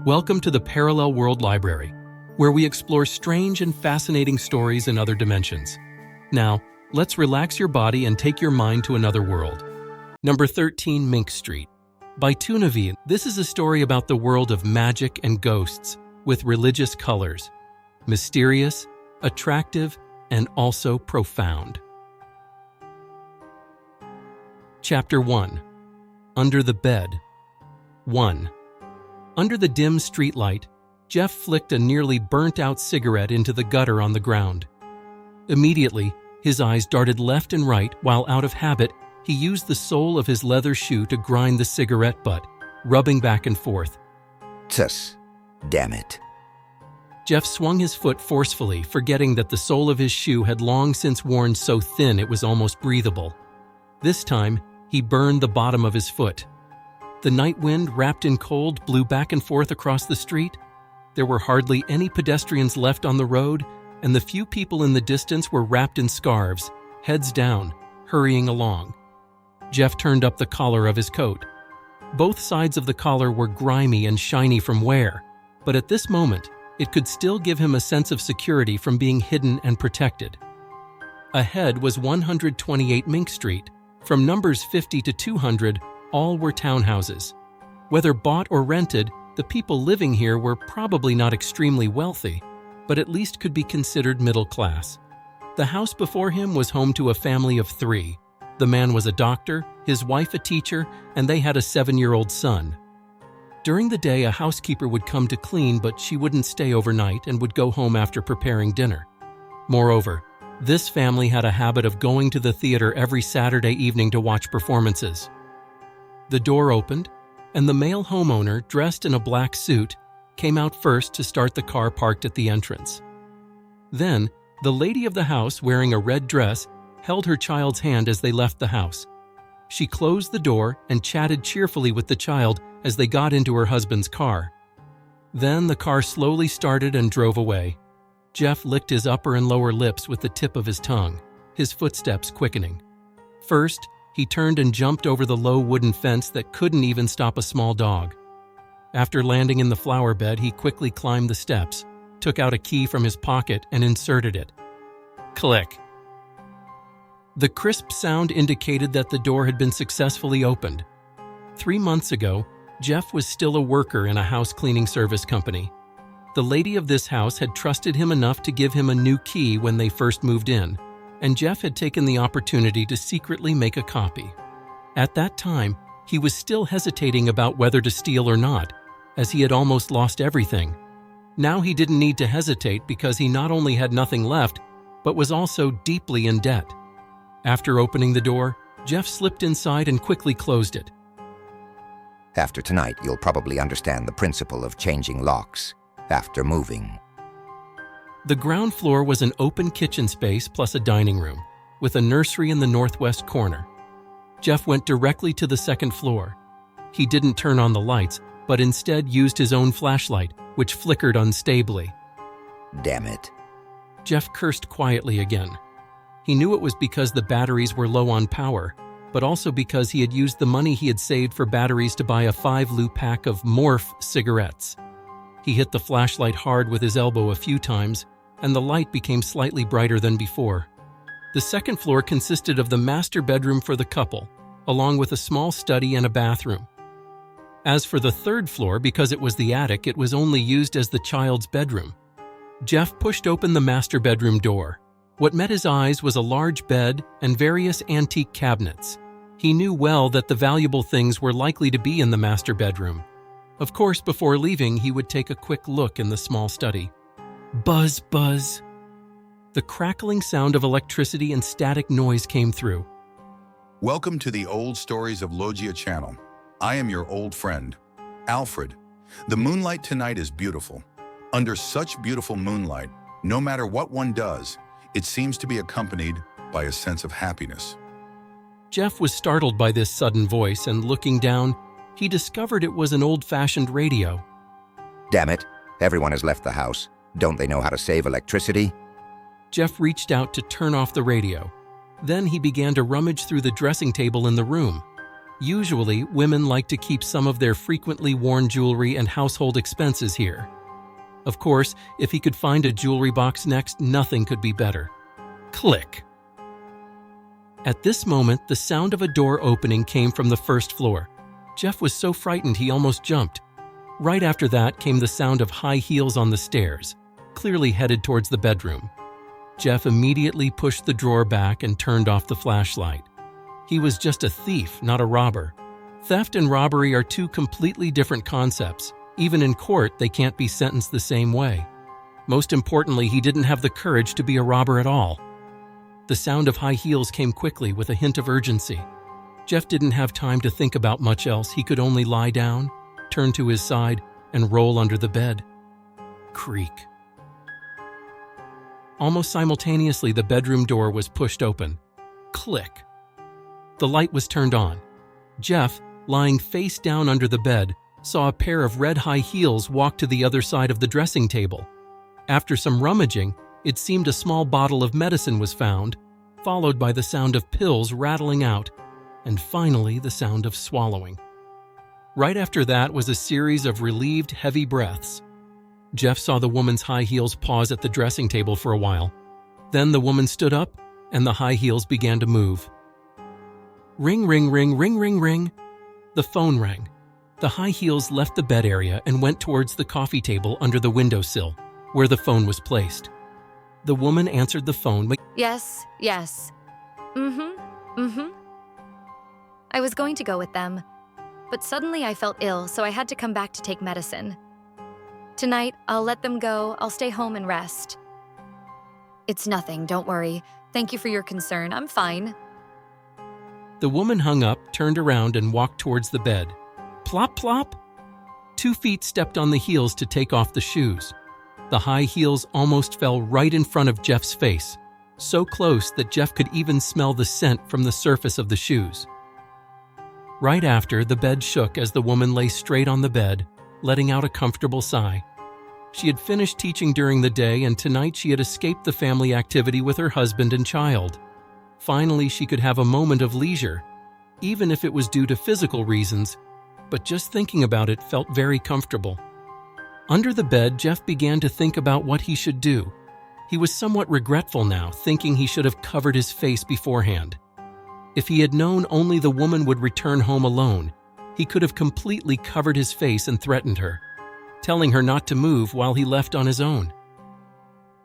Welcome to the Parallel World Library, where we explore strange and fascinating stories in other dimensions. Now, let's relax your body and take your mind to another world. Number 13, Mink Street. By TunaV, this is a story about the world of magic and ghosts with religious colors. Mysterious, attractive, and also profound. Chapter 1. Under the Bed. 1. Under the dim streetlight, Jeff flicked a nearly burnt-out cigarette into the gutter on the ground. Immediately, his eyes darted left and right while, out of habit, he used the sole of his leather shoe to grind the cigarette butt, rubbing back and forth. Tss, damn it. Jeff swung his foot forcefully, forgetting that the sole of his shoe had long since worn so thin it was almost breathable. This time, he burned the bottom of his foot. The night wind, wrapped in cold, blew back and forth across the street. There were hardly any pedestrians left on the road, and the few people in the distance were wrapped in scarves, heads down, hurrying along. Jeff turned up the collar of his coat. Both sides of the collar were grimy and shiny from wear, but at this moment, it could still give him a sense of security from being hidden and protected. Ahead was 128 Mink Street. From numbers 50 to 200, all were townhouses. Whether bought or rented, the people living here were probably not extremely wealthy, but at least could be considered middle class. The house before him was home to a family of 3. The man was a doctor, his wife a teacher, and they had a 7-year-old son. During the day, a housekeeper would come to clean, but she wouldn't stay overnight and would go home after preparing dinner. Moreover, this family had a habit of going to the theater every Saturday evening to watch performances. The door opened, and the male homeowner, dressed in a black suit, came out first to start the car parked at the entrance. Then, the lady of the house, wearing a red dress, held her child's hand as they left the house. She closed the door and chatted cheerfully with the child as they got into her husband's car. Then the car slowly started and drove away. Jeff licked his upper and lower lips with the tip of his tongue, his footsteps quickening. First, he turned and jumped over the low wooden fence that couldn't even stop a small dog. After landing in the flower bed, he quickly climbed the steps, took out a key from his pocket and inserted it. Click. The crisp sound indicated that the door had been successfully opened. 3 months ago, Jeff was still a worker in a house cleaning service company. The lady of this house had trusted him enough to give him a new key when they first moved in, and Jeff had taken the opportunity to secretly make a copy. At that time, he was still hesitating about whether to steal or not, as he had almost lost everything. Now he didn't need to hesitate because he not only had nothing left, but was also deeply in debt. After opening the door, Jeff slipped inside and quickly closed it. After tonight, you'll probably understand the principle of changing locks after moving. The ground floor was an open kitchen space plus a dining room, with a nursery in the northwest corner. Jeff went directly to the second floor. He didn't turn on the lights, but instead used his own flashlight, which flickered unstably. Damn it. Jeff cursed quietly again. He knew it was because the batteries were low on power, but also because he had used the money he had saved for batteries to buy a 5-loop pack of Morph cigarettes. He hit the flashlight hard with his elbow a few times, and the light became slightly brighter than before. The second floor consisted of the master bedroom for the couple, along with a small study and a bathroom. As for the third floor, because it was the attic, it was only used as the child's bedroom. Jeff pushed open the master bedroom door. What met his eyes was a large bed and various antique cabinets. He knew well that the valuable things were likely to be in the master bedroom. Of course, before leaving, he would take a quick look in the small study. Buzz, buzz. The crackling sound of electricity and static noise came through. Welcome to the Old Stories of Logia channel. I am your old friend, Alfred. The moonlight tonight is beautiful. Under such beautiful moonlight, no matter what one does, it seems to be accompanied by a sense of happiness. Jeff was startled by this sudden voice, and looking down, he discovered it was an old-fashioned radio. Damn it. Everyone has left the house. Don't they know how to save electricity? Jeff reached out to turn off the radio. Then he began to rummage through the dressing table in the room. Usually, women like to keep some of their frequently worn jewelry and household expenses here. Of course, if he could find a jewelry box next, nothing could be better. Click. At this moment, the sound of a door opening came from the first floor. Jeff was so frightened he almost jumped. Right after that came the sound of high heels on the stairs, clearly headed towards the bedroom. Jeff immediately pushed the drawer back and turned off the flashlight. He was just a thief, not a robber. Theft and robbery are two completely different concepts. Even in court, they can't be sentenced the same way. Most importantly, he didn't have the courage to be a robber at all. The sound of high heels came quickly with a hint of urgency. Jeff didn't have time to think about much else. He could only lie down, turn to his side, and roll under the bed. Creak. Almost simultaneously, the bedroom door was pushed open. Click. The light was turned on. Jeff, lying face down under the bed, saw a pair of red high heels walk to the other side of the dressing table. After some rummaging, it seemed a small bottle of medicine was found, followed by the sound of pills rattling out, and finally the sound of swallowing. Right after that was a series of relieved, heavy breaths. Jeff saw the woman's high heels pause at the dressing table for a while. Then the woman stood up, and the high heels began to move. Ring, ring, ring, ring, ring, ring. The phone rang. The high heels left the bed area and went towards the coffee table under the windowsill, where the phone was placed. The woman answered the phone. Yes. I was going to go with them, but suddenly I felt ill, so I had to come back to take medicine. Tonight, I'll let them go. I'll stay home and rest. It's nothing, don't worry. Thank you for your concern. I'm fine. The woman hung up, turned around, and walked towards the bed. Plop, plop. 2 feet stepped on the heels to take off the shoes. The high heels almost fell right in front of Jeff's face, so close that Jeff could even smell the scent from the surface of the shoes. Right after, the bed shook as the woman lay straight on the bed, letting out a comfortable sigh. She had finished teaching during the day, and tonight she had escaped the family activity with her husband and child. Finally, she could have a moment of leisure, even if it was due to physical reasons, but just thinking about it felt very comfortable. Under the bed, Jeff began to think about what he should do. He was somewhat regretful now, thinking he should have covered his face beforehand. If he had known only the woman would return home alone, he could have completely covered his face and threatened her, telling her not to move while he left on his own.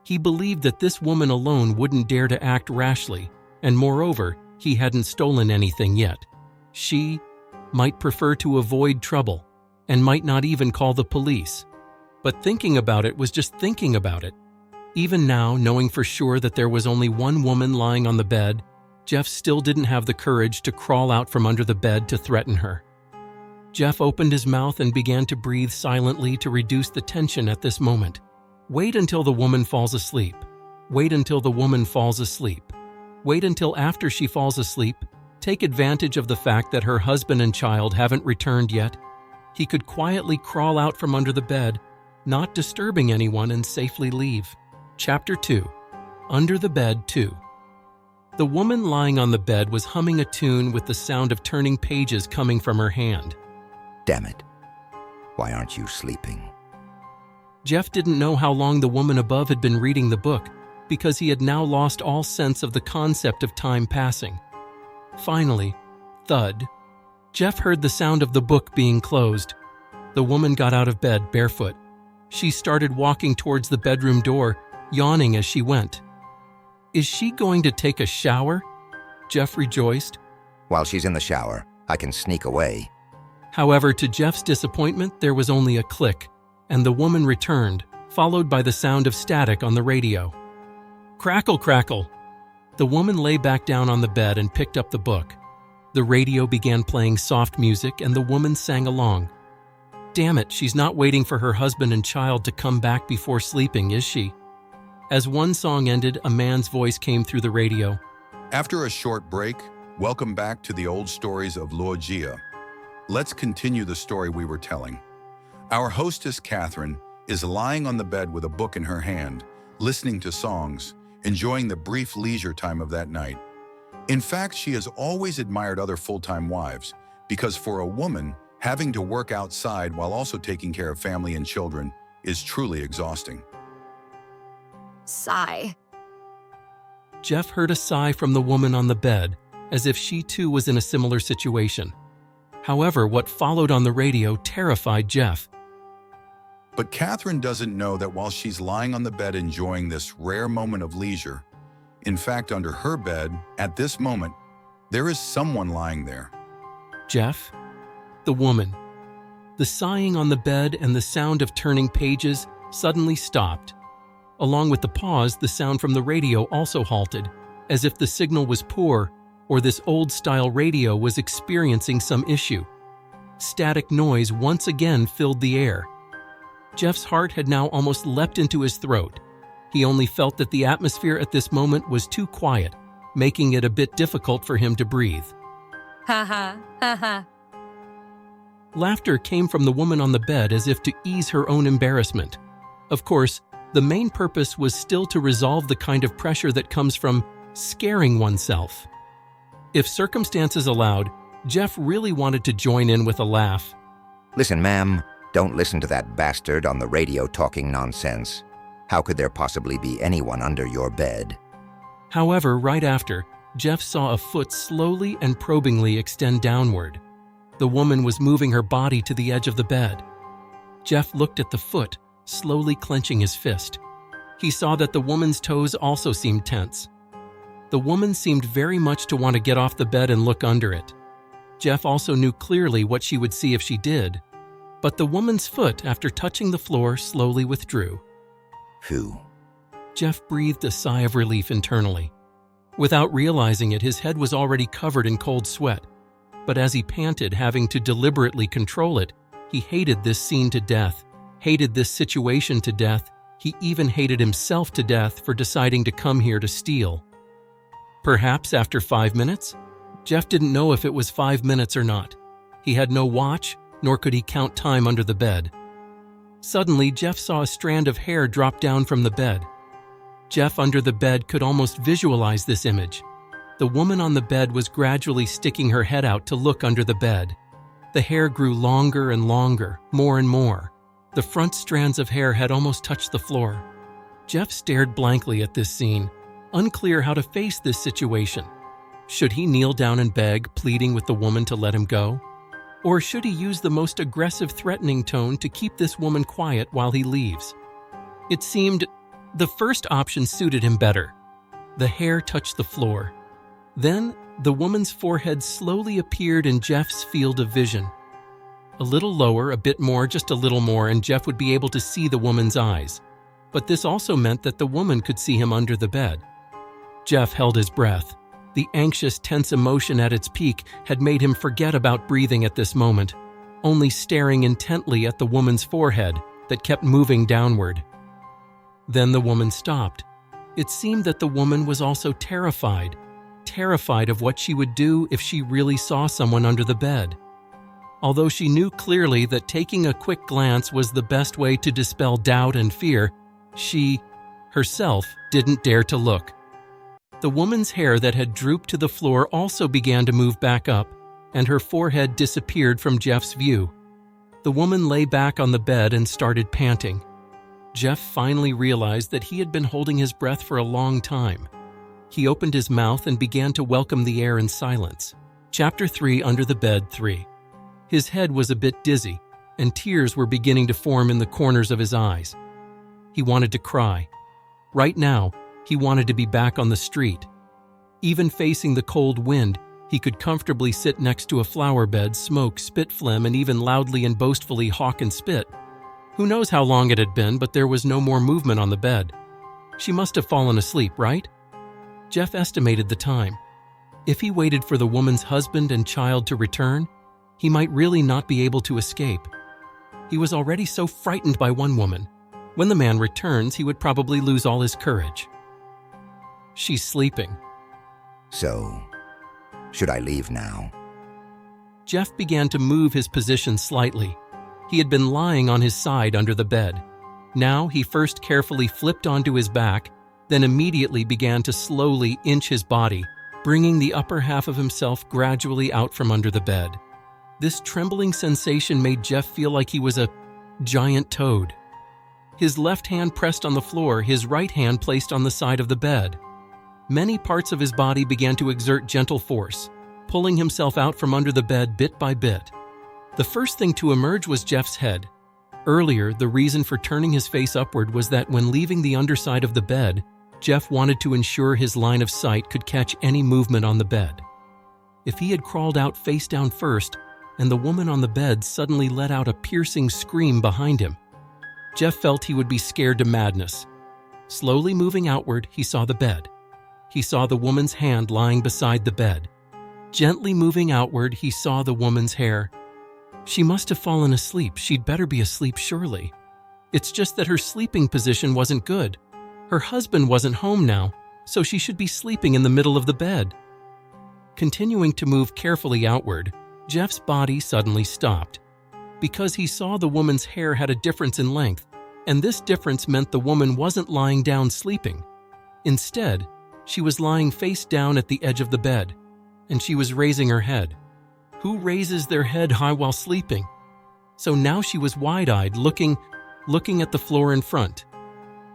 He believed that this woman alone wouldn't dare to act rashly, and moreover, he hadn't stolen anything yet. She might prefer to avoid trouble, and might not even call the police. But thinking about it was just thinking about it. Even now, knowing for sure that there was only one woman lying on the bed, Jeff still didn't have the courage to crawl out from under the bed to threaten her. Jeff opened his mouth and began to breathe silently to reduce the tension at this moment. Wait until the woman falls asleep. Wait until the woman falls asleep. Wait until after she falls asleep. Take advantage of the fact that her husband and child haven't returned yet. He could quietly crawl out from under the bed, not disturbing anyone, and safely leave. Chapter 2. Under the Bed 2. The woman lying on the bed was humming a tune with the sound of turning pages coming from her hand. Damn it. Why aren't you sleeping? Jeff didn't know how long the woman above had been reading the book, because he had now lost all sense of the concept of time passing. Finally, thud. Jeff heard the sound of the book being closed. The woman got out of bed barefoot. She started walking towards the bedroom door, yawning as she went. Is she going to take a shower? Jeff rejoiced. While she's in the shower, I can sneak away. However, to Jeff's disappointment, there was only a click, and the woman returned, followed by the sound of static on the radio. Crackle, crackle. The woman lay back down on the bed and picked up the book. The radio began playing soft music, and the woman sang along. Damn it, she's not waiting for her husband and child to come back before sleeping, is she? As one song ended, a man's voice came through the radio. After a short break, welcome back to the old stories of Luogia. Let's continue the story we were telling. Our hostess, Catherine, is lying on the bed with a book in her hand, listening to songs, enjoying the brief leisure time of that night. In fact, she has always admired other full-time wives because for a woman, having to work outside while also taking care of family and children is truly exhausting. Sigh. Jeff heard a sigh from the woman on the bed, as if she too was in a similar situation. However, what followed on the radio terrified Jeff. But Catherine doesn't know that while she's lying on the bed enjoying this rare moment of leisure, in fact, under her bed, at this moment, there is someone lying there. Jeff? The woman. The sighing on the bed and the sound of turning pages suddenly stopped. Along with the pause, the sound from the radio also halted, as if the signal was poor or this old-style radio was experiencing some issue. Static noise once again filled the air. Jeff's heart had now almost leapt into his throat. He only felt that the atmosphere at this moment was too quiet, making it a bit difficult for him to breathe. Ha ha, ha ha. Laughter came from the woman on the bed as if to ease her own embarrassment. Of course, the main purpose was still to resolve the kind of pressure that comes from scaring oneself. If circumstances allowed, Jeff really wanted to join in with a laugh. Listen, ma'am, don't listen to that bastard on the radio talking nonsense. How could there possibly be anyone under your bed? However, right after, Jeff saw a foot slowly and probingly extend downward. The woman was moving her body to the edge of the bed. Jeff looked at the foot, slowly clenching his fist. He saw that the woman's toes also seemed tense. The woman seemed very much to want to get off the bed and look under it. Jeff also knew clearly what she would see if she did, but the woman's foot, after touching the floor, slowly withdrew. Phew. Jeff breathed a sigh of relief internally. Without realizing it, his head was already covered in cold sweat. But as he panted, having to deliberately control it, he hated this scene to death, hated this situation to death. He even hated himself to death for deciding to come here to steal. Perhaps after 5 minutes? Jeff didn't know if it was 5 minutes or not. He had no watch, nor could he count time under the bed. Suddenly, Jeff saw a strand of hair drop down from the bed. Jeff under the bed could almost visualize this image. The woman on the bed was gradually sticking her head out to look under the bed. The hair grew longer and longer, more and more. The front strands of hair had almost touched the floor. Jeff stared blankly at this scene, unclear how to face this situation. Should he kneel down and beg, pleading with the woman to let him go? Or should he use the most aggressive, threatening tone to keep this woman quiet while he leaves? It seemed the first option suited him better. The hair touched the floor. Then, the woman's forehead slowly appeared in Jeff's field of vision. A little lower, a bit more, just a little more, and Jeff would be able to see the woman's eyes. But this also meant that the woman could see him under the bed. Jeff held his breath. The anxious, tense emotion at its peak had made him forget about breathing at this moment, only staring intently at the woman's forehead that kept moving downward. Then the woman stopped. It seemed that the woman was also terrified of what she would do if she really saw someone under the bed. Although she knew clearly that taking a quick glance was the best way to dispel doubt and fear, she, herself, didn't dare to look. The woman's hair that had drooped to the floor also began to move back up, and her forehead disappeared from Jeff's view. The woman lay back on the bed and started panting. Jeff finally realized that he had been holding his breath for a long time. He opened his mouth and began to welcome the air in silence. Chapter 3, Under the Bed 3. His head was a bit dizzy, and tears were beginning to form in the corners of his eyes. He wanted to cry. Right now, he wanted to be back on the street. Even facing the cold wind, he could comfortably sit next to a flower bed, smoke, spit phlegm, and even loudly and boastfully hawk and spit. Who knows how long it had been, but there was no more movement on the bed. She must have fallen asleep, right? Jeff estimated the time. If he waited for the woman's husband and child to return, he might really not be able to escape. He was already so frightened by one woman. When the man returns, he would probably lose all his courage. She's sleeping. So, should I leave now? Jeff began to move his position slightly. He had been lying on his side under the bed. Now he first carefully flipped onto his back, then immediately began to slowly inch his body, bringing the upper half of himself gradually out from under the bed. This trembling sensation made Jeff feel like he was a giant toad. His left hand pressed on the floor, his right hand placed on the side of the bed. Many parts of his body began to exert gentle force, pulling himself out from under the bed bit by bit. The first thing to emerge was Jeff's head. Earlier, the reason for turning his face upward was that when leaving the underside of the bed, Jeff wanted to ensure his line of sight could catch any movement on the bed. If he had crawled out face down first, and the woman on the bed suddenly let out a piercing scream behind him, Jeff felt he would be scared to madness. Slowly moving outward, he saw the bed. He saw the woman's hand lying beside the bed. Gently moving outward, he saw the woman's hair. She must have fallen asleep. She'd better be asleep, surely. It's just that her sleeping position wasn't good. Her husband wasn't home now, so she should be sleeping in the middle of the bed. Continuing to move carefully outward, Jeff's body suddenly stopped. Because he saw the woman's hair had a difference in length, and this difference meant the woman wasn't lying down sleeping. Instead, she was lying face down at the edge of the bed, and she was raising her head. Who raises their head high while sleeping? So now she was wide-eyed, looking at the floor in front.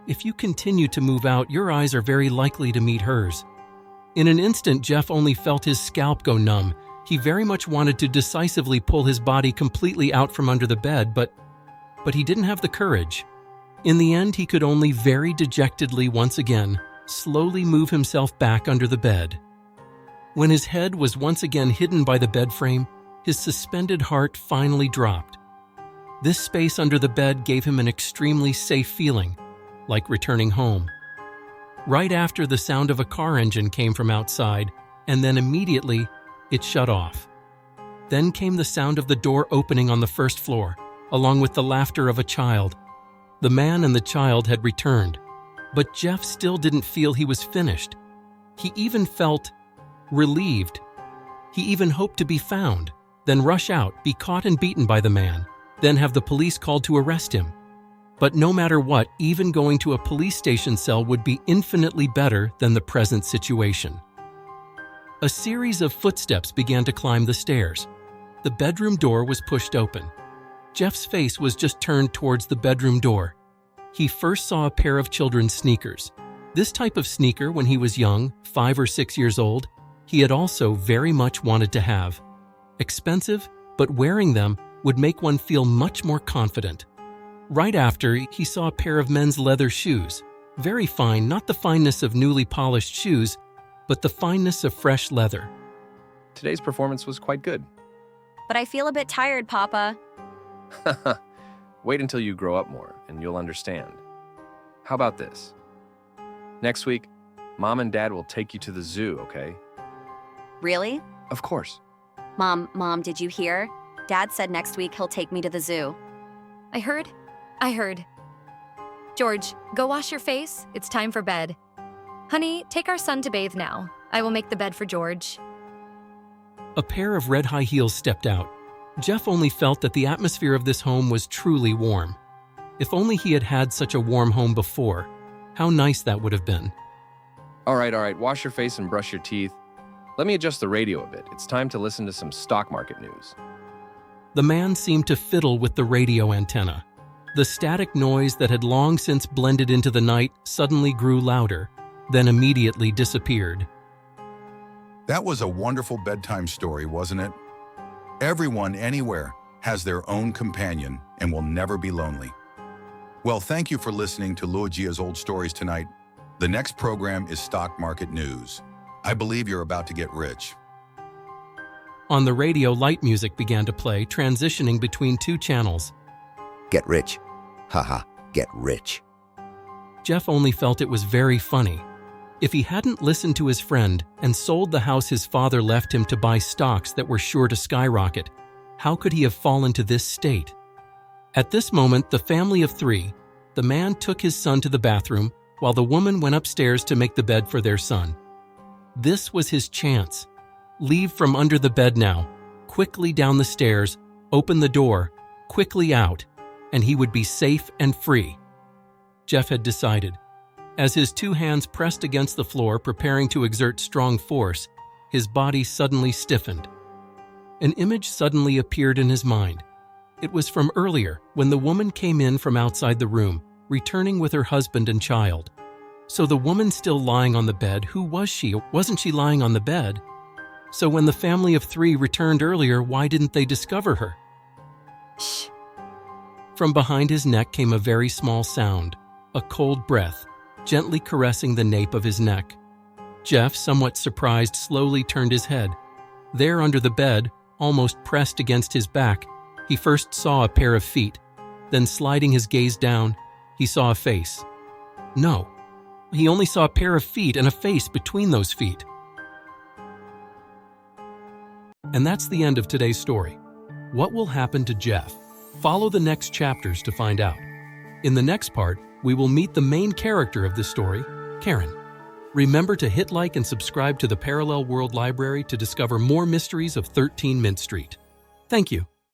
If you continue to move out, your eyes are very likely to meet hers. In an instant, Jeff only felt his scalp go numb. He very much wanted to decisively pull his body completely out from under the bed, but he didn't have the courage. In the end, he could only very dejectedly once again slowly move himself back under the bed. When his head was once again hidden by the bed frame, his suspended heart finally dropped. This space under the bed gave him an extremely safe feeling, like returning home. Right after, the sound of a car engine came from outside, and then immediately, it shut off. Then came the sound of the door opening on the first floor, along with the laughter of a child. The man and the child had returned, but Jeff still didn't feel he was finished. He even felt relieved. He even hoped to be found, then rush out, be caught and beaten by the man, then have the police called to arrest him. But no matter what, even going to a police station cell would be infinitely better than the present situation. A series of footsteps began to climb the stairs. The bedroom door was pushed open. Jeff's face was just turned towards the bedroom door. He first saw a pair of children's sneakers. This type of sneaker, when he was young, 5 or 6 years old, he had also very much wanted to have. Expensive, but wearing them would make one feel much more confident. Right after, he saw a pair of men's leather shoes. Very fine, not the fineness of newly polished shoes, but the fineness of fresh leather. Today's performance was quite good. But I feel a bit tired, Papa. Wait until you grow up more, and you'll understand. How about this? Next week, Mom and Dad will take you to the zoo, okay? Really? Of course. Mom, did you hear? Dad said next week he'll take me to the zoo. I heard. George, go wash your face. It's time for bed. Honey, take our son to bathe now. I will make the bed for George. A pair of red high heels stepped out. Jeff only felt that the atmosphere of this home was truly warm. If only he had had such a warm home before, how nice that would have been. All right, wash your face and brush your teeth. Let me adjust the radio a bit. It's time to listen to some stock market news. The man seemed to fiddle with the radio antenna. The static noise that had long since blended into the night suddenly grew louder, then immediately disappeared. That was a wonderful bedtime story, wasn't it? Everyone, anywhere, has their own companion and will never be lonely. Well, thank you for listening to Luojia's Old Stories tonight. The next program is Stock Market News. I believe you're about to get rich. On the radio, light music began to play, transitioning between two channels. Get rich. Haha, get rich. Jeff only felt it was very funny. If he hadn't listened to his friend and sold the house his father left him to buy stocks that were sure to skyrocket, how could he have fallen to this state? At this moment, the family of 3, the man took his son to the bathroom while the woman went upstairs to make the bed for their son. This was his chance. Leave from under the bed now, quickly down the stairs, open the door, quickly out, and he would be safe and free. Jeff had decided. As his 2 hands pressed against the floor, preparing to exert strong force, his body suddenly stiffened. An image suddenly appeared in his mind. It was from earlier, when the woman came in from outside the room, returning with her husband and child. So the woman still lying on the bed, who was she? Wasn't she lying on the bed? So when the family of 3 returned earlier, why didn't they discover her? Shh. From behind his neck came a very small sound, a cold breath, gently caressing the nape of his neck. Jeff, somewhat surprised, slowly turned his head. There under the bed, almost pressed against his back, he first saw a pair of feet. Then sliding his gaze down, he saw a face. No, he only saw a pair of feet and a face between those feet. And that's the end of today's story. What will happen to Jeff? Follow the next chapters to find out. In the next part, we will meet the main character of this story, Karen. Remember to hit like and subscribe to the Parallel World Library to discover more mysteries of 13 Mint Street. Thank you.